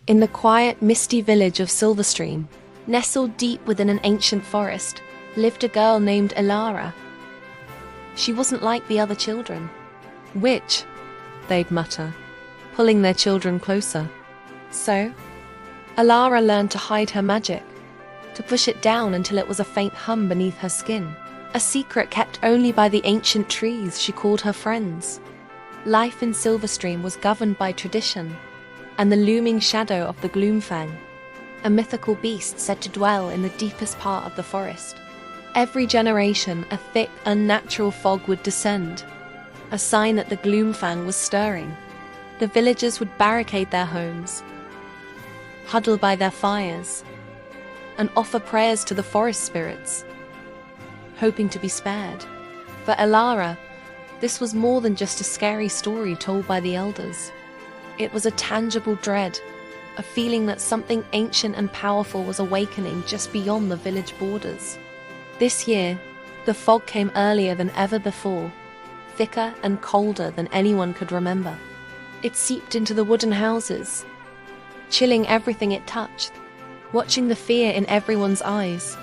In the quiet, misty village of Silverstream, nestled deep within an ancient forest, lived a girl named Elara. She wasn't like the other children. "Witch," they'd mutter, pulling their children closer. So, Elara learned to hide her magic, to push it down until it was a faint hum beneath her skin, a secret kept only by the ancient trees she called her friends. Life in Silverstream was governed by tradition and the looming shadow of the Gloomfang, a mythical beast said to dwell in the deepest part of the forest. Every generation, a thick, unnatural fog would descend, a sign that the Gloomfang was stirring. The villagers would barricade their homes, huddle by their fires, and offer prayers to the forest spirits, hoping to be spared. For Elara, this was more than just a scary story told by the elders. It was a tangible dread, a feeling that something ancient and powerful was awakening just beyond the village borders. This year, the fog came earlier than ever before, thicker and colder than anyone could remember. It seeped into the wooden houses, chilling everything it touched, watching the fear in everyone's eyes.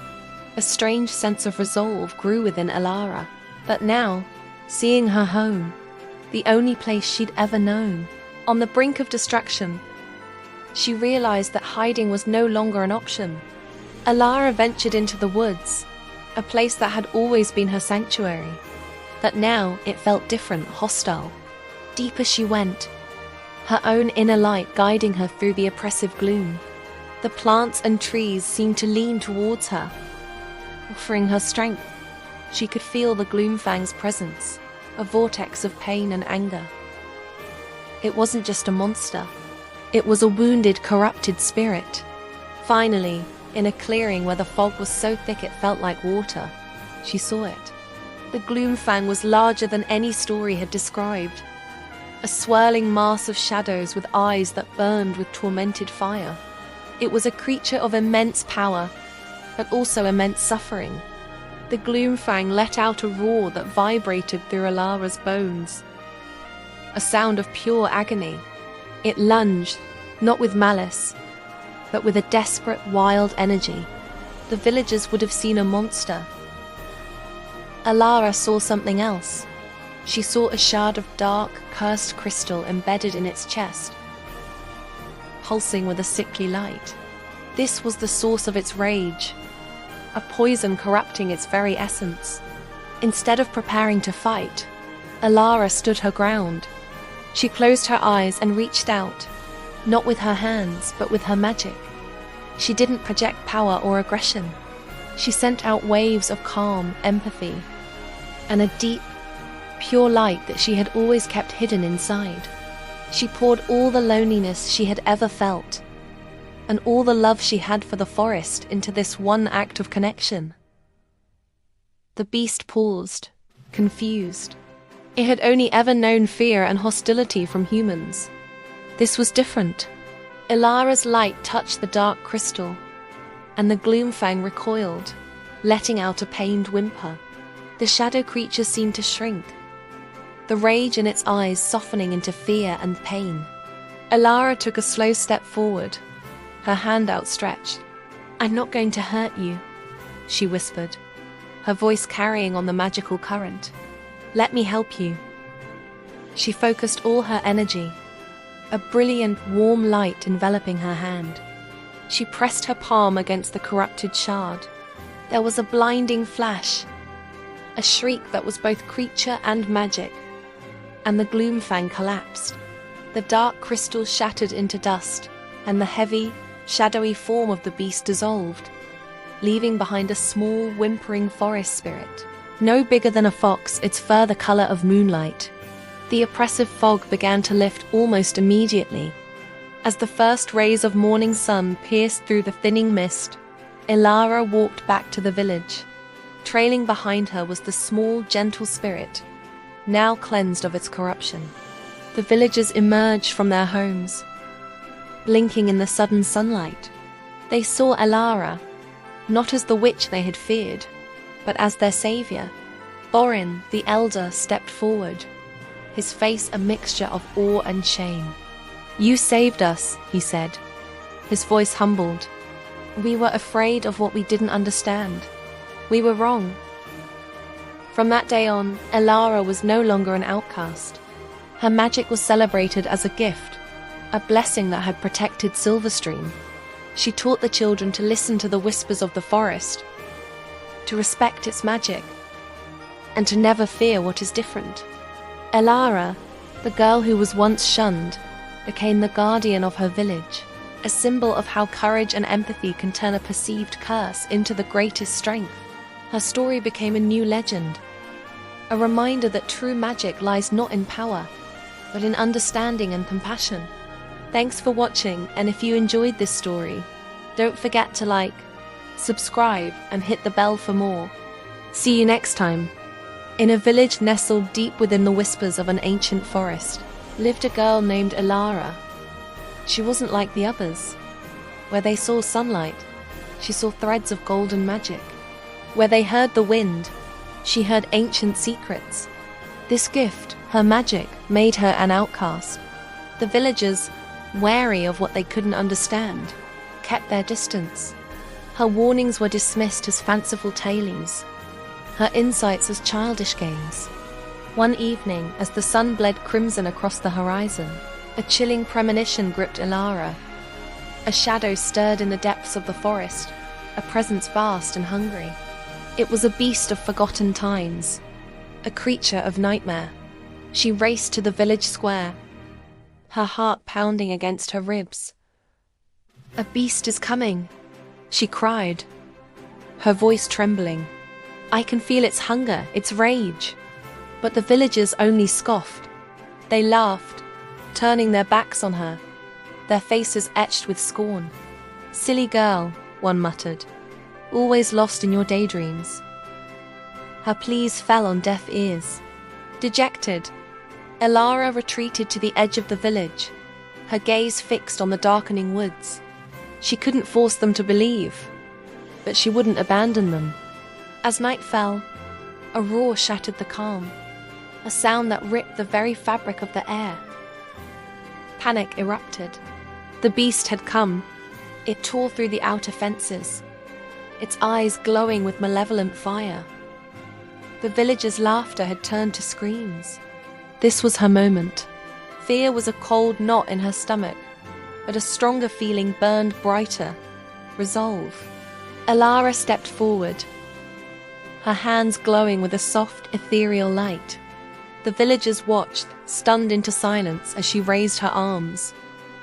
A strange sense of resolve grew within Elara, but now, seeing her home, the only place she'd ever known, on the brink of destruction, she realized that hiding was no longer an option. Elara ventured into the woods, a place that had always been her sanctuary, but now it felt different, hostile. Deeper she went, her own inner light guiding her through the oppressive gloom. The plants and trees seemed to lean towards her, offering her strength. She could feel the Gloomfang's presence, a vortex of pain and anger. It wasn't just a monster. It was a wounded, corrupted spirit. Finally, in a clearing where the fog was so thick it felt like water, she saw it. The Gloomfang was larger than any story had described, a swirling mass of shadows with eyes that burned with tormented fire. It was a creature of immense power, but also immense suffering. The Gloomfang let out a roar that vibrated through Elara's bones, a sound of pure agony. It lunged, not with malice, but with a desperate, wild energy. The villagers would have seen a monster. Elara saw something else. She saw a shard of dark, cursed crystal embedded in its chest, pulsing with a sickly light. This was the source of its rage, a poison corrupting its very essence. Instead of preparing to fight, Elara stood her ground. She closed her eyes and reached out, not with her hands, but with her magic. She didn't project power or aggression. She sent out waves of calm, empathy, and a deep, pure light that she had always kept hidden inside. She poured all the loneliness she had ever felt, and all the love she had for the forest into this one act of connection. The beast paused, confused. It had only ever known fear and hostility from humans. This was different. Elara's light touched the dark crystal, and the Gloomfang recoiled, letting out a pained whimper. The shadow creature seemed to shrink, the rage in its eyes softening into fear and pain. Elara took a slow step forward, her hand outstretched. "I'm not going to hurt you," she whispered, her voice carrying on the magical current. "Let me help you." She focused all her energy, a brilliant, warm light enveloping her hand. She pressed her palm against the corrupted shard. There was a blinding flash, a shriek that was both creature and magic, and the Gloomfang collapsed. The dark crystal shattered into dust, and the heavy, shadowy form of the beast dissolved, leaving behind a small, whimpering forest spirit, no bigger than a fox, its fur the color of moonlight. The oppressive fog began to lift almost immediately. As the first rays of morning sun pierced through the thinning mist, Elara walked back to the village. Trailing behind her was the small, gentle spirit, now cleansed of its corruption. The villagers emerged from their homes, blinking in the sudden sunlight. They saw Elara, not as the witch they had feared, but as their savior. Borin, the elder, stepped forward, his face a mixture of awe and shame. "You saved us," he said, his voice humbled. "We were afraid of what we didn't understand. We were wrong." From that day on, Elara was no longer an outcast. Her magic was celebrated as a gift, a blessing that had protected Silverstream. She taught the children to listen to the whispers of the forest, to respect its magic, and to never fear what is different. Elara, the girl who was once shunned, became the guardian of her village, a symbol of how courage and empathy can turn a perceived curse into the greatest strength. Her story became a new legend, a reminder that true magic lies not in power, but in understanding and compassion. Thanks for watching, and if you enjoyed this story, don't forget to like, subscribe, and hit the bell for more. See you next time. In a village nestled deep within the whispers of an ancient forest, lived a girl named Elara. She wasn't like the others. Where they saw sunlight, she saw threads of golden magic. Where they heard the wind, she heard ancient secrets. This gift, her magic, made her an outcast. The villagers, wary of what they couldn't understand, kept their distance. Her warnings were dismissed as fanciful tales, her insights as childish games. One evening, as the sun bled crimson across the horizon, a chilling premonition gripped Elara. A shadow stirred in the depths of the forest, a presence vast and hungry. It was a beast of forgotten times, a creature of nightmare. She raced to the village square, her heart pounding against her ribs. "A beast is coming," she cried, her voice trembling. "I can feel its hunger, its rage." But the villagers only scoffed. They laughed, turning their backs on her, their faces etched with scorn. "Silly girl," one muttered, "always lost in your daydreams." Her pleas fell on deaf ears. Dejected, Elara retreated to the edge of the village, her gaze fixed on the darkening woods. She couldn't force them to believe, but she wouldn't abandon them. As night fell, a roar shattered the calm, a sound that ripped the very fabric of the air. Panic erupted. The beast had come. It tore through the outer fences, its eyes glowing with malevolent fire. The villagers' laughter had turned to screams. This was her moment. Fear was a cold knot in her stomach, but a stronger feeling burned brighter: resolve. Elara stepped forward, her hands glowing with a soft, ethereal light. The villagers watched, stunned into silence, as she raised her arms.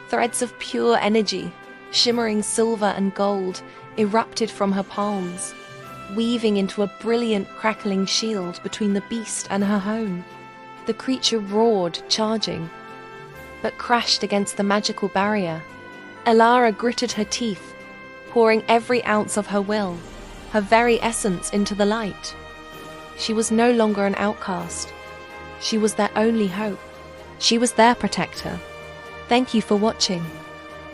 Threads of pure energy, shimmering silver and gold, erupted from her palms, weaving into a brilliant, crackling shield between the beast and her home. The creature roared, charging, but crashed against the magical barrier. Elara gritted her teeth, pouring every ounce of her will, her very essence, into the light. She was no longer an outcast. She was their only hope. She was their protector. Thank you for watching.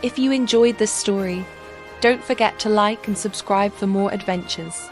If you enjoyed this story, don't forget to like and subscribe for more adventures.